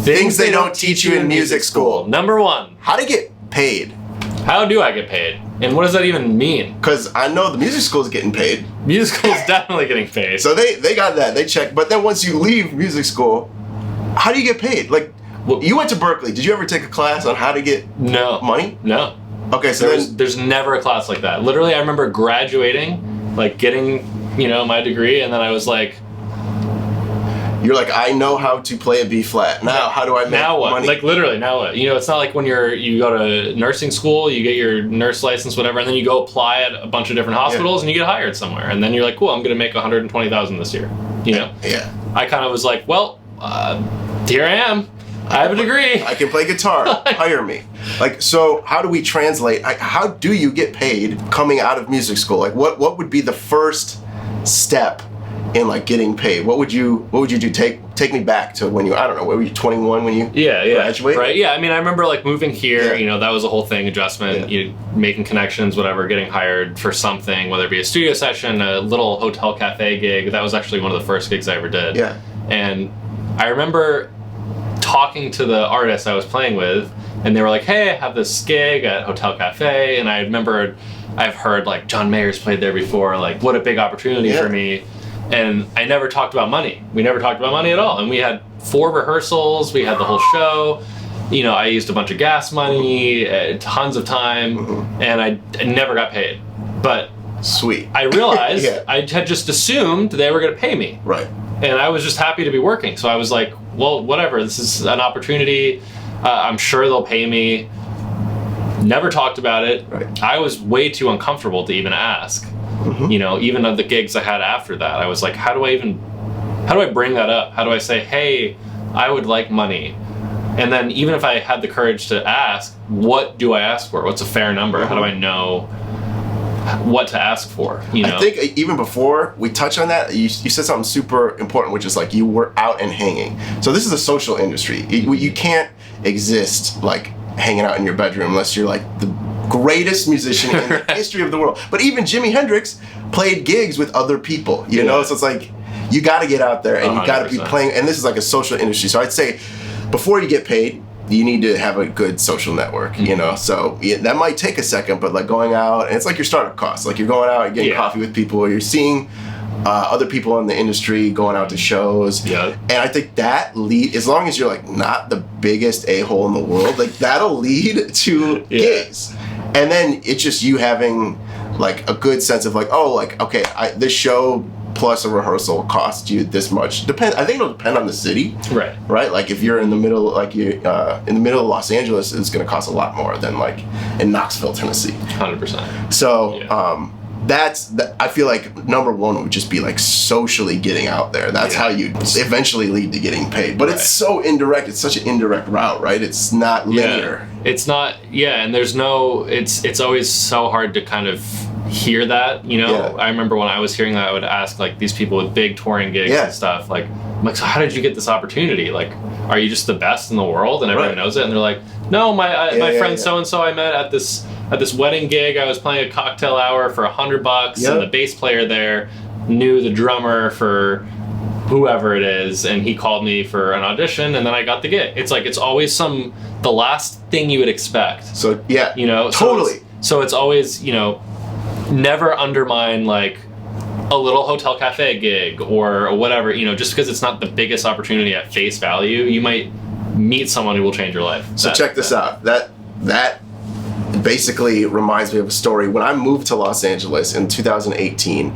Things they don't teach you in music school. Number 1. How to get paid. How do I get paid? And what does that even mean? Because I know the music school is getting paid. Music school is definitely getting paid. So they got that. They check. But then once you leave music school, how do you get paid? Like, you went to Berkeley. Did you ever take a class on how to get money? No. Okay, so there's never a class like that. Literally, I remember graduating, like getting, my degree, and then I was like, you're like, I know how to play a B flat. Now, how do I make now what? money? Like, literally, now what? It's not like when you go to nursing school, you get your nurse license, whatever, and then you go apply at a bunch of different hospitals, and you get hired somewhere, and then you're like, cool, I'm going to make $120,000 this year. Yeah. I kind of was like, well, here I am. I have a degree. I can play guitar. Hire me. Like, so how do we translate? How do you get paid coming out of music school? Like, what would be the first step in like getting paid? What would you do? Take me back to when I don't know, what were you, 21 when you graduated? Right. Yeah. I mean, I remember like moving here, that was a whole thing, adjustment, making connections, whatever, getting hired for something, whether it be a studio session, a little hotel cafe gig. That was actually one of the first gigs I ever did. Yeah. And I remember talking to the artist I was playing with, and they were like, hey, I have this gig at Hotel Cafe, and I remember I've heard like John Mayer's played there before, like what a big opportunity for me. And I never talked about money. We never talked about money at all. And we had 4 rehearsals, we had the whole show. I used a bunch of gas money, tons of time, and I never got paid. But sweet. I realized I had just assumed they were gonna pay me. Right. And I was just happy to be working. So I was like, well, whatever, this is an opportunity. I'm sure they'll pay me. Never talked about it. Right. I was way too uncomfortable to even ask. Even of the gigs I had after that, I was like, how do I bring that up? How do I say, hey, I would like money? And then even if I had the courage to ask, what do I ask for? What's a fair number? How do I know what to ask for? I think even before we touch on that, you said something super important, which is like you were out and hanging. So this is a social industry. You can't exist like hanging out in your bedroom unless you're like the greatest musician in the history of the world. But even Jimi Hendrix played gigs with other people, so it's like you got to get out there and 100%. You got to be playing, and this is like a social industry. So I'd say before you get paid, you need to have a good social network, so that might take a second, but like going out, and it's like your startup costs, like you're going out, you're getting coffee with people, you're seeing other people in the industry, going out to shows. And I think that as long as you're like not the biggest a-hole in the world, like that'll lead to gigs. And then it's just you having like a good sense of like, oh, like, okay, this show plus a rehearsal costs you this much. I think it'll depend on the city. Right. Like if you're in the middle, like you in the middle of Los Angeles, it's going to cost a lot more than like in Knoxville, Tennessee. 100%. So I feel like number 1 would just be like socially getting out there. That's how you eventually lead to getting paid. But it's so indirect. It's such an indirect route, right? It's not linear. It's not. And there's no. It's always so hard to kind of hear that. I remember when I was hearing that, I would ask like these people with big touring gigs and stuff. Like, I'm like, so how did you get this opportunity? Like, are you just the best in the world and everyone knows it? And they're like, no, my friend so and so I met at this wedding gig. I was playing a cocktail hour for $100, and the bass player there knew the drummer for whoever it is, and he called me for an audition, and then I got the gig. It's like it's always the last thing you would expect. So totally. So it's always never undermine like a little hotel cafe gig or whatever. Just because it's not the biggest opportunity at face value, you might meet someone who will change your life. So check this out. That basically reminds me of a story. When I moved to Los Angeles in 2018,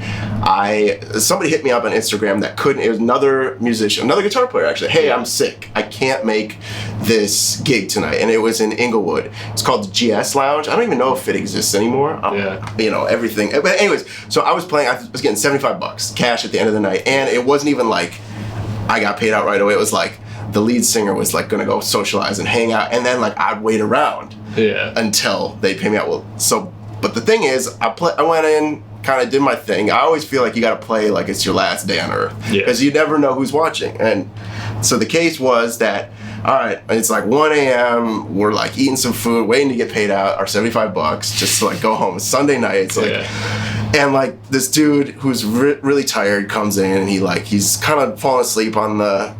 somebody hit me up on Instagram it was another musician, another guitar player actually. Hey, I'm sick. I can't make this gig tonight. And it was in Inglewood. It's called the GS Lounge. I don't even know if it exists anymore. Everything. But anyways, so I was getting $75 cash at the end of the night. And it wasn't even like I got paid out right away. It was like the lead singer was like gonna go socialize and hang out, and then like I'd wait around until they pay me out. But the thing is, I went in, kind of did my thing. I always feel like you gotta play like it's your last day on earth, because you never know who's watching. And so the case was that, all right, it's like 1 a.m. We're like eating some food, waiting to get paid out our $75 just to like go home. It's Sunday night. It's like, and like this dude who's really tired comes in, and he's kind of falling asleep on the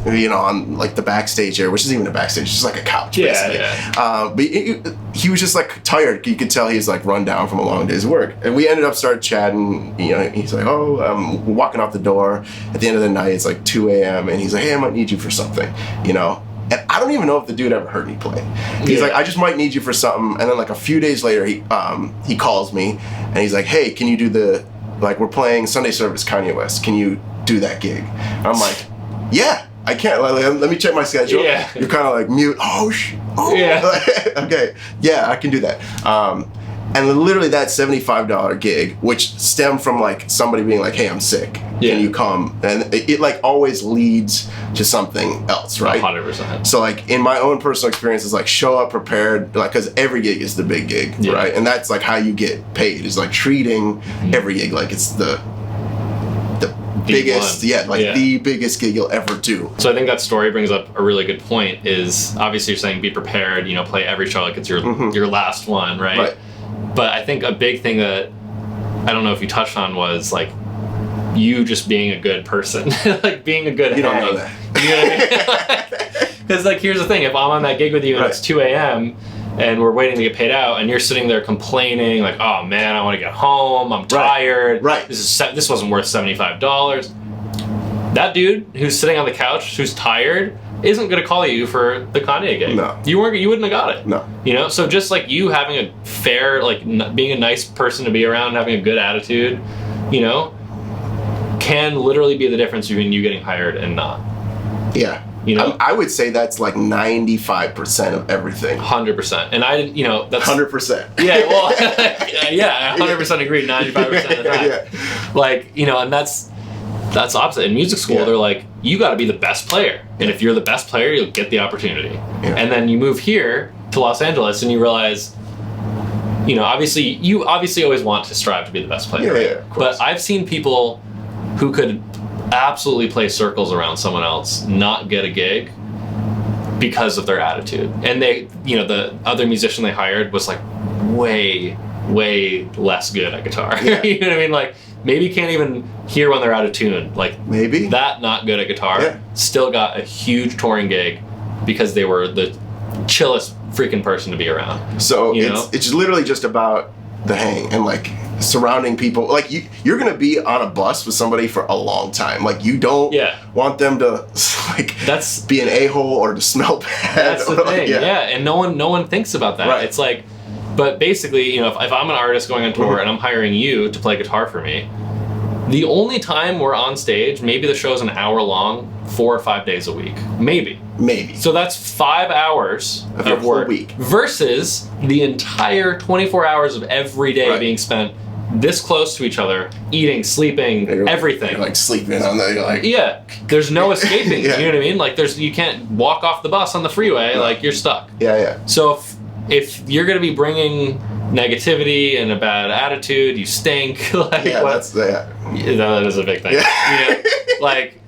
you know, on like the backstage area, which isn't even a backstage, it's just like a couch, basically. But he was just like tired. You could tell he was like run down from a long day's work. And we ended up started chatting. You know, he's like, oh, I'm walking out the door. At the end of the night, it's like 2 a.m. And he's like, hey, I might need you for something, you know. And I don't even know if the dude ever heard me play. He's like, I just might need you for something. And then like a few days later, he calls me and he's like, hey, can you do we're playing Sunday service Kanye West. Can you do that gig? And I'm like, yeah, I can't. Let me check my schedule. Yeah. You're kind of like mute. Oh. Yeah. Okay. Yeah, I can do that. And literally that $75 gig, which stemmed from like somebody being like, hey, I'm sick. Can you come? And it like always leads to something else, right? 100%. So like in my own personal experience, it's like show up prepared, like, because every gig is the big gig, right? And that's like how you get paid, is like treating every gig like it's the biggest, the biggest gig you'll ever do. So I think that story brings up a really good point. Is obviously you're saying be prepared, you know, play every show like it's your last one, right? But I think a big thing that I don't know if you touched on was like you just being a good person, like being a good. You don't know that. You know what I mean? Because like here's the thing: if I'm on that gig with you and it's 2 a.m. and we're waiting to get paid out, and you're sitting there complaining like, "Oh man, I want to get home. I'm tired. Right. This wasn't worth $75." That dude who's sitting on the couch, who's tired, isn't going to call you for the Kanye gig. No. You wouldn't have got it. No. You know, so just like you having a fair, like being a nice person to be around, having a good attitude, you know, can literally be the difference between you getting hired and not. Yeah. You know, I would say that's like 95% of everything. 100%. And I didn't, you know, that's 100%. Yeah, well, yeah, I 100% agree. 95% of the time. Yeah. Like, you know, and that's opposite. In music school, they're like, you got to be the best player, and if you're the best player, you'll get the opportunity. And then you move here to Los Angeles, and you realize, you know, you always want to strive to be the best player. Yeah, of course. But I've seen people who could absolutely play circles around someone else not get a gig because of their attitude. And they, you know, the other musician they hired was like way less good at guitar. You know what I mean? Like, maybe can't even hear when they're out of tune. Like, maybe that not good at guitar still got a huge touring gig because they were the chillest freaking person to be around. So it's literally just about the hang and like surrounding people. Like you're gonna be on a bus with somebody for a long time. Like you don't want them to like be an a-hole or to smell bad. That's the thing. And no one thinks about that. Right. It's like, but basically, you know, if I'm an artist going on tour and I'm hiring you to play guitar for me, the only time we're on stage, maybe the show's an hour long, 4 or 5 days a week. Maybe. So that's 5 hours of work week versus the entire 24 hours of every day being spent this close to each other, eating, sleeping, everything. You're like sleeping on the, like... there's no escaping. You know what I mean? Like you can't walk off the bus on the freeway. Like you're stuck. So if you're going to be bringing negativity and a bad attitude, you stink. Like, that is a big thing. You know, like,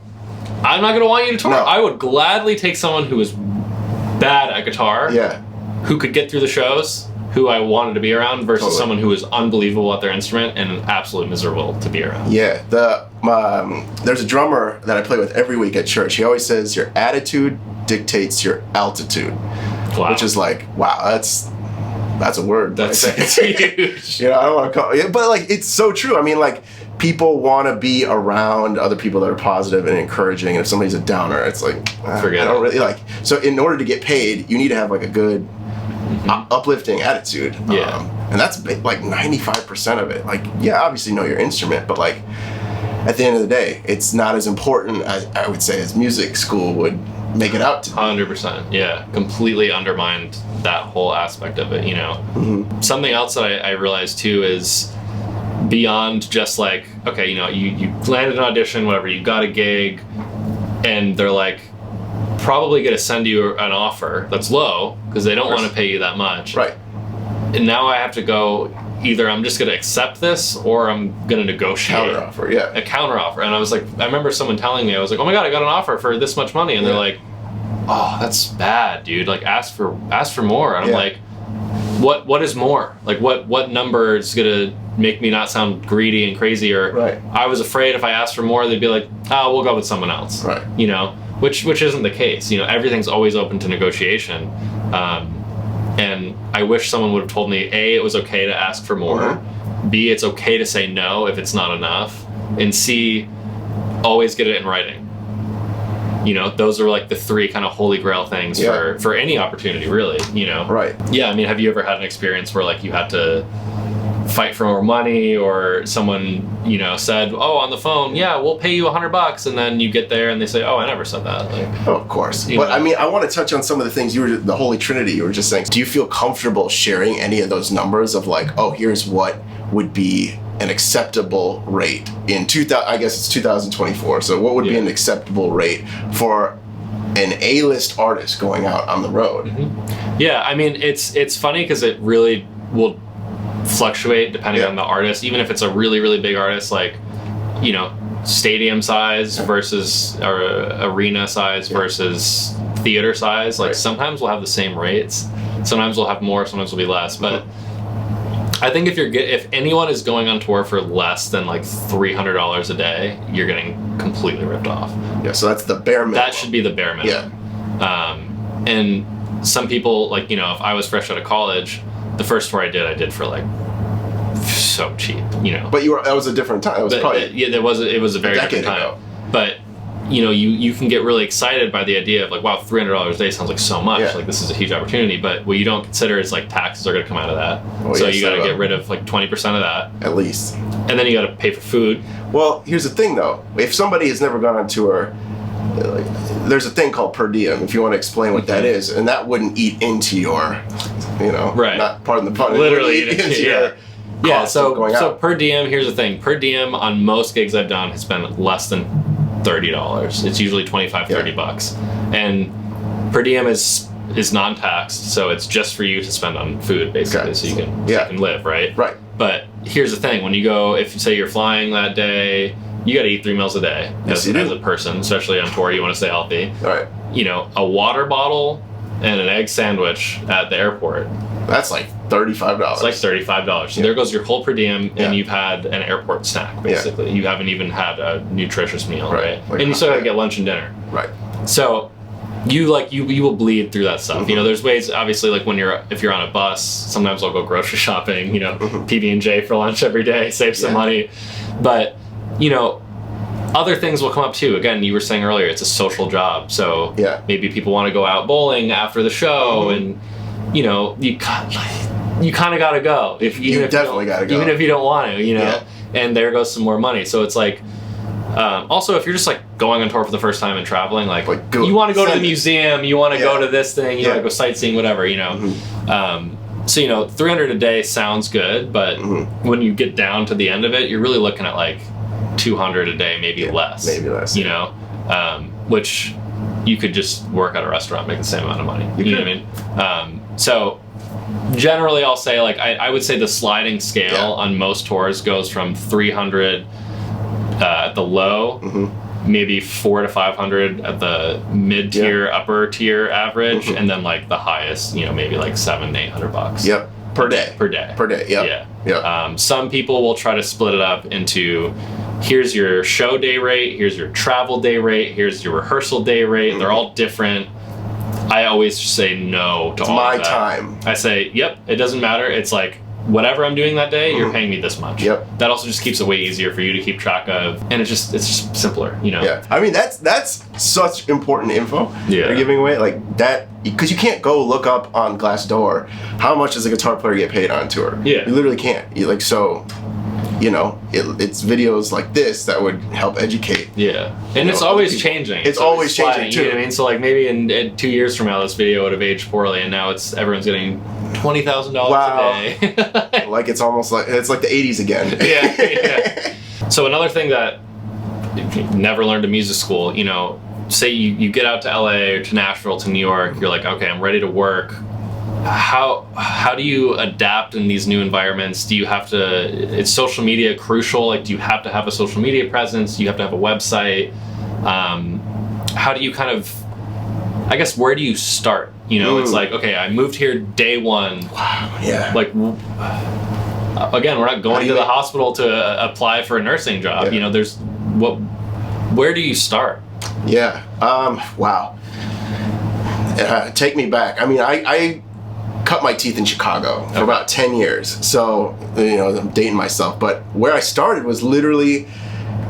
I'm not going to want you to tour. I would gladly take someone who is bad at guitar, who could get through the shows, who I wanted to be around, versus someone who is unbelievable at their instrument and absolutely miserable to be around. There's a drummer that I play with every week at church. He always says, your attitude dictates your altitude. Which is like, wow, that's a word. That's huge. You know, I don't want to call it, but like, it's so true. I mean, like, people want to be around other people that are positive and encouraging. And if somebody's a downer, it's like, forget I don't really like. So in order to get paid, you need to have like a good uplifting attitude. And that's like 95% of it. Like, obviously know your instrument, but like at the end of the day, it's not as important as I would say as music school would make it out to be. 100%. Completely undermined that whole aspect of it, you know. Something else that I realized too is beyond just like, okay, you know, you landed an audition, whatever, you got a gig, and they're like probably going to send you an offer that's low because they don't want to pay you that much. And now I have to go, either I'm just going to accept this or I'm going to negotiate a counteroffer. And I was like, I remember someone telling me, I was like, oh my God, I got an offer for this much money. And they're like, oh, that's bad, dude. Like, ask for more. And I'm like, what is more? Like, what number is going to make me not sound greedy and crazy? Or I was afraid if I asked for more, they'd be like, oh, we'll go with someone else. You know? which isn't the case. You know, everything's always open to negotiation. And I wish someone would have told me, A, it was okay to ask for more, B, it's okay to say no if it's not enough, and C, always get it in writing. You know, those are like the three kind of holy grail things for any opportunity, really, you know? Right. Yeah, I mean, have you ever had an experience where like you had to fight for more money, or someone, you know, said, oh, on the phone, yeah, we'll pay you $100, and then you get there and they say, oh, I never said that. Like, oh, of course. But I mean, I want to touch on some of the things the Holy Trinity you were just saying. Do you feel comfortable sharing any of those numbers of like, oh, here's what would be an acceptable rate in 2000, I guess it's 2024. So what would be an acceptable rate for an A-list artist going out on the road? Yeah, I mean, it's funny because it really will fluctuate depending on the artist. Even if it's a really, really big artist, like, you know, stadium size versus or arena size versus theater size, like sometimes we'll have the same rates, sometimes we'll have more, sometimes we'll be less. But I think if anyone is going on tour for less than like $300 a day, you're getting completely ripped off. Yeah, so that's the bare minimum. That should be the bare minimum. And some people, like, you know, if I was fresh out of college, the first tour I did for like so cheap, you know. But that was a different time. It was it was a very different time. Ago. But you know, you can get really excited by the idea of like, wow, $300 a day sounds like so much. Like, this is a huge opportunity. But what you don't consider is like taxes are going to come out of that. So you got to get rid of like 20% of that at least, and then you got to pay for food. Well, here's the thing though: if somebody has never gone on tour, like, there's a thing called per diem. If you want to explain what that is, and that wouldn't eat into your, you know, not pardon the pun, literally eat into your so per diem. Here's the thing: per diem on most gigs I've done has been less than $30. It's usually $25-$30, and per diem is non-taxed, so it's just for you to spend on food basically, so you can live, right? But here's the thing: when you go, if you say you're flying that day, you got to eat 3 meals a day as a person, especially on tour. You want to stay healthy. Right. You know, a water bottle and an egg sandwich at the airport. That's like $35. It's like $35. So there goes your whole per diem, and you've had an airport snack, basically. You haven't even had a nutritious meal, right? Like, and you still got to get lunch and dinner. Right. So you will bleed through that stuff. You know, there's ways, obviously, like if you're on a bus, sometimes I'll go grocery shopping, you know, PB&J for lunch every day, save some money. But, you know, other things will come up too. Again, you were saying earlier, it's a social job. So maybe people want to go out bowling after the show, and, you know, you kind of got to go. You definitely got to go. Even if you don't want to, you know, and there goes some more money. So it's like, also, if you're just like going on tour for the first time and traveling, like you want to go to the museum, you want to go to this thing, you want to go sightseeing, whatever, you know. So, you know, 300 a day sounds good, but when you get down to the end of it, you're really looking at like 200 a day, maybe less. Maybe less. You know, which you could just work at a restaurant, make the same amount of money. You know what I mean? So generally, I'll say like I would say the sliding scale on most tours goes from 300 at the low, maybe 400 to 500 at the mid-tier, upper tier average, and then like the highest, you know, maybe like $700 to $800. Per day. Some people will try to split it up into, here's your show day rate, here's your travel day rate, here's your rehearsal day rate. They're all different. I always say no to all of that. Time. I say, it doesn't matter. It's like, whatever I'm doing that day, you're paying me this much. That also just keeps it way easier for you to keep track of, and it's just simpler, you know. I mean, that's such important info you're giving away, like that, because you can't go look up on Glassdoor how much does a guitar player get paid on tour. You literally can't. You know, it's videos like this that would help educate. And it's always changing. It's always changing too. You know what I mean? So like maybe in 2 years from now, this video would have aged poorly, and now everyone's getting $20,000 a day. Like it's almost like it's like the 80s again. So another thing that you never learned in music school, you know, say you get out to LA or to Nashville to New York, you're like, okay, I'm ready to work. How do you adapt in these new environments? Do you have to, is social media crucial? Like, do you have to have a social media presence? Do you have to have a website? How do you kind of, I guess, where do you start? You know, it's like, okay, I moved here day one. Like, again, we're not going to the hospital to apply for a nursing job. You know, where do you start? Yeah. Wow. Take me back. I mean, I cut my teeth in Chicago for about 10 years. So, you know, I'm dating myself. But where I started was literally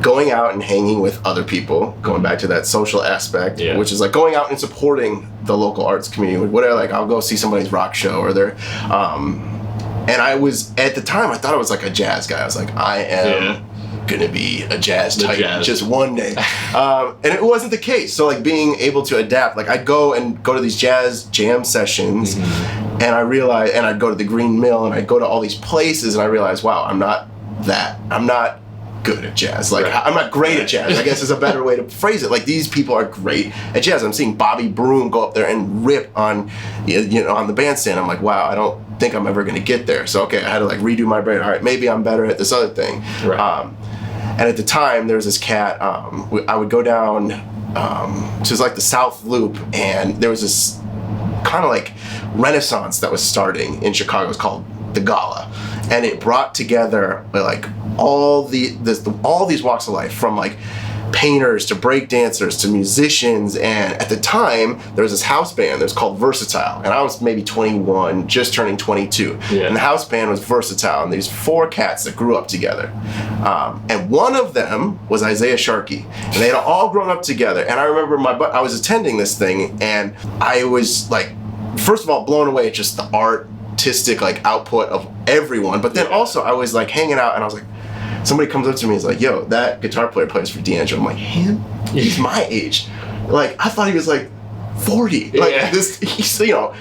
going out and hanging with other people, going back to that social aspect, which is like going out and supporting the local arts community. Whatever, like I'll go see somebody's rock show or their, and I was, at the time, I thought I was like a jazz guy. I was like, I am gonna be a jazz titan just one day. And it wasn't the case. So like being able to adapt, like I'd go to these jazz jam sessions and I realized, and I'd go to the Green Mill and I'd go to all these places and I realized, wow, I'm not good at jazz. Like I'm not great at jazz, I guess is a better way to phrase it. Like these people are great at jazz. I'm seeing Bobby Broom go up there and rip on, you know, on the bandstand. I'm like, wow, I don't think I'm ever gonna get there. So okay, I had to like redo my brain. All right, maybe I'm better at this other thing. And at the time there was this cat, I would go down to like the South Loop, and there was this kind of like renaissance that was starting in Chicago. It was called the Gala, and it brought together like all these walks of life, from like painters to break dancers to musicians. And at the time there was this house band that was called Versatile, and I was maybe 21, just turning 22, and the house band was Versatile, and these 4 cats that grew up together, and one of them was Isaiah Sharkey, and they had all grown up together. And I remember I was attending this thing, and I was like, first of all, blown away at just the artistic like output of everyone, but then also I was like hanging out and I was like, somebody comes up to me and is like, yo, that guitar player plays for D'Angelo. I'm like, him? He's my age. Like, I thought he was like 40. Like he's, you know,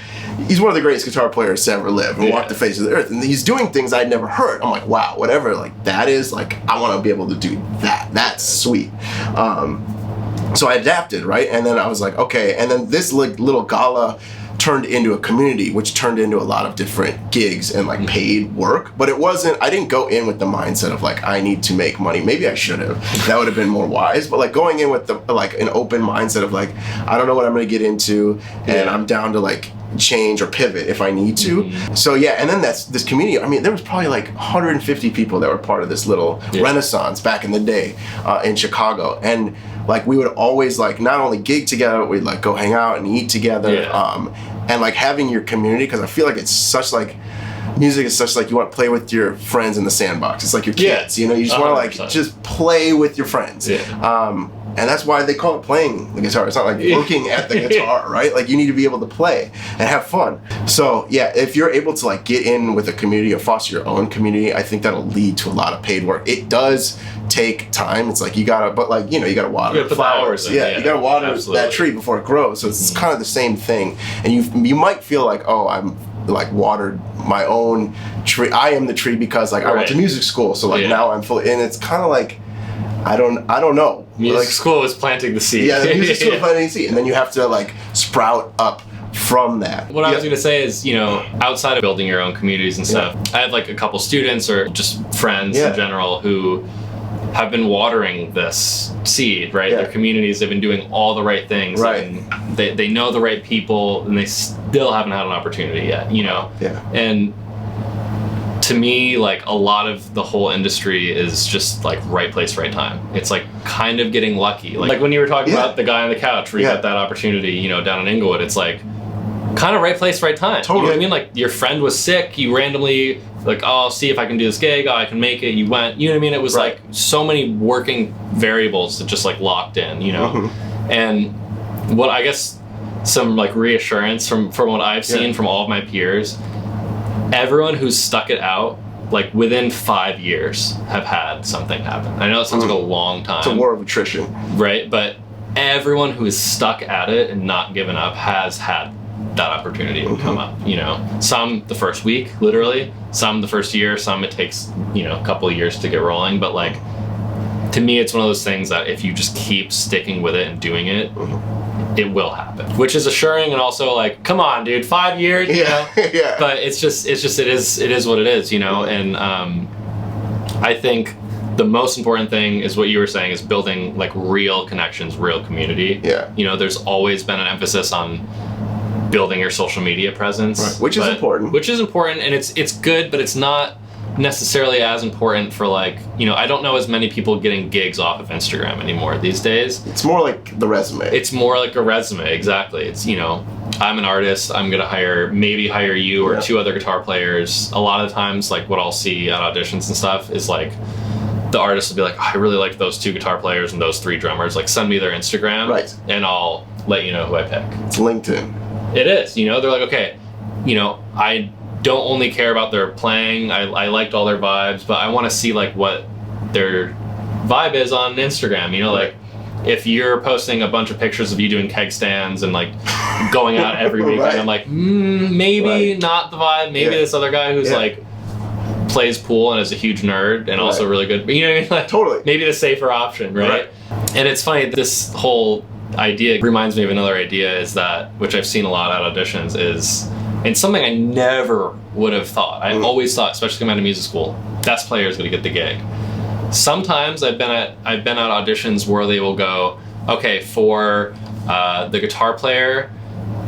he's one of the greatest guitar players to ever live and walk the face of the earth. And he's doing things I'd never heard. I'm like, wow, whatever like that is, like I want to be able to do that. That's sweet. So I adapted, right? And then I was like, okay. And then this little gala turned into a community, which turned into a lot of different gigs and like paid work. But it wasn't, I didn't go in with the mindset of like, I need to make money. Maybe I should have. That would have been more wise. But like going in with the like an open mindset of like, I don't know what I'm going to get into, and I'm down to like change or pivot if I need to. So yeah, and then that's this community. I mean, there was probably like 150 people that were part of this little renaissance back in the day in Chicago. And like we would always like not only gig together, but we'd like go hang out and eat together. And like having your community, because I feel like it's such like, music is such like you want to play with your friends in the sandbox. It's like your kids, you know, you just want to like just play with your friends. And that's why they call it playing the guitar. It's not like working at the guitar, right? Like you need to be able to play and have fun. So yeah, if you're able to like get in with a community or foster your own community, I think that'll lead to a lot of paid work. It does take time. It's like you gotta, but like, you know, you gotta water the flowers. You gotta water that tree before it grows. So it's kind of the same thing. And you might feel like, oh, I'm like watered my own tree. I am the tree because like I went to music school. So like now I'm fully, and it's kind of like, I don't know. Music school is planting the seed. Yeah, the music school is planting the seed, and then you have to like sprout up from that. What I was gonna say is, you know, outside of building your own communities and stuff, I have like a couple students or just friends in general who have been watering this seed, right? Their communities, they've been doing all the right things, and they know the right people, and they still haven't had an opportunity yet, you know? And to me, like a lot of the whole industry is just like right place, right time. It's like kind of getting lucky. Like when you were talking about the guy on the couch where you got that opportunity, you know, down in Inglewood, it's like kind of right place, right time. You know what I mean? Like your friend was sick, you randomly like, oh, I'll see if I can do this gig, oh, I can make it, you went, you know what I mean? It was like so many working variables that just like locked in, you know? And what I guess some like reassurance from what I've seen from all of my peers, everyone who's stuck it out, like within 5 years, have had something happen. I know it sounds like a long time. It's a war of attrition. Right, but everyone who is stuck at it and not given up has had that opportunity to come up, you know. Some the first week, literally. Some the first year. Some it takes, you know, a couple of years to get rolling. But like, to me, it's one of those things that if you just keep sticking with it and doing it, it will happen, which is assuring. And also like, come on, dude, 5 years, you know? But it is what it is, you know? And I think the most important thing is what you were saying, is building like real connections, real community. You know, there's always been an emphasis on building your social media presence, which is important. And it's good, but it's not necessarily as important for like, you know, I don't know as many people getting gigs off of Instagram anymore these days. It's more like the resume. It's more like a resume, exactly. It's, you know, I'm an artist, I'm gonna maybe hire you or 2 other guitar players. A lot of times, like what I'll see at auditions and stuff is like, the artist will be like, oh, I really like those 2 guitar players and those 3 drummers, like send me their Instagram, right, and I'll let you know who I pick. It's LinkedIn. It is, you know, they're like, okay, you know, I don't only care about their playing, I liked all their vibes, but I want to see like what their vibe is on Instagram, you know, like if you're posting a bunch of pictures of you doing keg stands and like going out every weekend, right. I'm like, maybe not the vibe, maybe this other guy who's like plays pool and is a huge nerd and also really good, but you know what I mean, like totally maybe the safer option, right? And it's funny, this whole idea reminds me of another idea, is that, which I've seen a lot at auditions, is, and something I never would have thought. I always thought, especially coming out of music school, best player is going to get the gig. Sometimes I've been at auditions where they will go, okay, for the guitar player,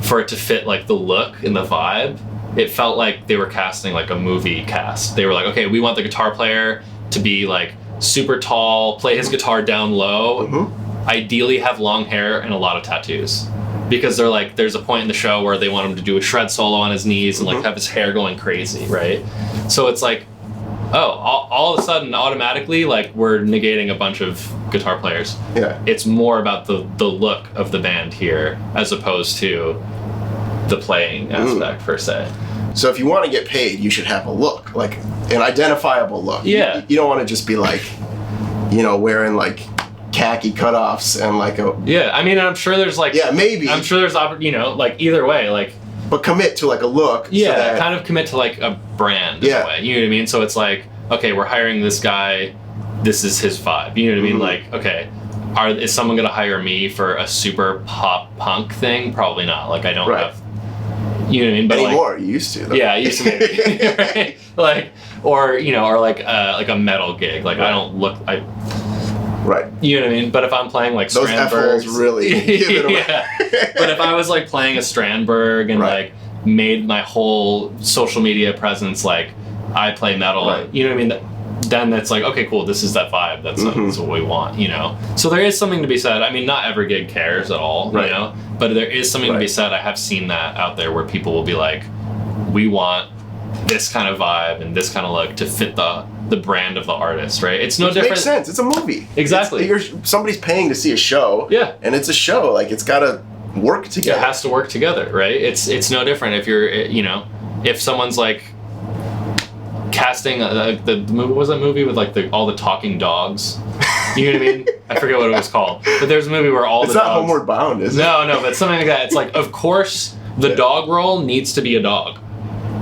for it to fit like the look and the vibe, it felt like they were casting like a movie cast. They were like, okay, we want the guitar player to be like super tall, play his guitar down low, ideally have long hair and a lot of tattoos. Because they're like, there's a point in the show where they want him to do a shred solo on his knees and like have his hair going crazy, right? So it's like, oh, all of a sudden, automatically, like we're negating a bunch of guitar players. Yeah. It's more about the look of the band here as opposed to the playing aspect per se. So if you want to get paid, you should have a look, like an identifiable look. Yeah. You don't want to just be like, you know, wearing like khaki cutoffs and like a... Yeah, I mean, I'm sure there's like... Yeah, maybe. I'm sure there's, you know, like either way, like... But commit to like a look. Yeah, so that, kind of commit to like a brand in a way. You know what I mean? So it's like, okay, we're hiring this guy, this is his vibe. You know what I mean? Like, okay, is someone going to hire me for a super pop punk thing? Probably not. Like, I don't have... You know what I mean? But anymore, like, you used to. Though. Yeah, I used to maybe. Right? Like, or, you know, or like a metal gig. Like, I don't look... Right. You know what I mean? But if I'm playing like those Strandbergs... Those really give it away. But if I was like playing a Strandberg and like made my whole social media presence like I play metal, you know what I mean? Then that's like, okay, cool, this is that vibe. That's what we want, you know? So there is something to be said. I mean, not every gig cares at all, you know? But there is something to be said. I have seen that out there where people will be like, we want this kind of vibe and this kind of look to fit the brand of the artist, right? It's no different. Makes sense. It's a movie. Exactly. Somebody's paying to see a show. Yeah. And it's a show. Like, it's got to work together. It has to work together, right? It's no different if you're, you know, if someone's like casting the movie, what was that movie with like all the talking dogs? You know what I mean? I forget what it was called. But there's a movie where all the dogs... It's not Homeward Bound, is it? No, but something like that. It's like, of course, the dog role needs to be a dog.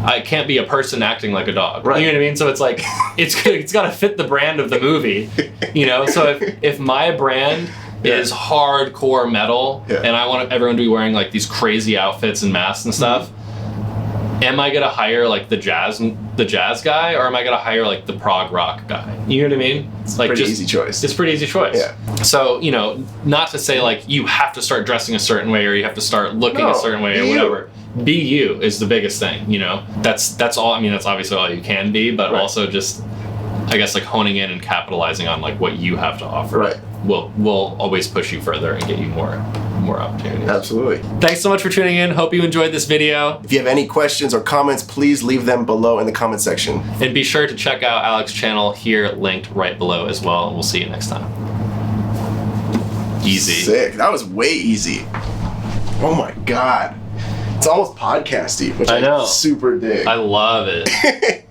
I can't be a person acting like a dog. Right. You know what I mean? So it's like, it's got to fit the brand of the movie, you know? So if my brand is hardcore metal and I want everyone to be wearing like these crazy outfits and masks and stuff, am I gonna hire like the jazz guy, or am I gonna hire like the prog rock guy? You know what I mean? It's like pretty easy choice. It's pretty easy choice. Yeah. So, you know, not to say like you have to start dressing a certain way or you have to start looking a certain way or whatever. Be you is the biggest thing, you know? That's all. I mean, that's obviously all you can be, but also just, I guess, like honing in and capitalizing on like what you have to offer will always push you further and get you more opportunities. Absolutely. Thanks so much for tuning in. Hope you enjoyed this video. If you have any questions or comments, please leave them below in the comment section. And be sure to check out Alec's channel here, linked right below as well. And we'll see you next time. Easy. Sick. That was way easy. Oh my God. It's almost podcasty, which I know. Super dig. I love it.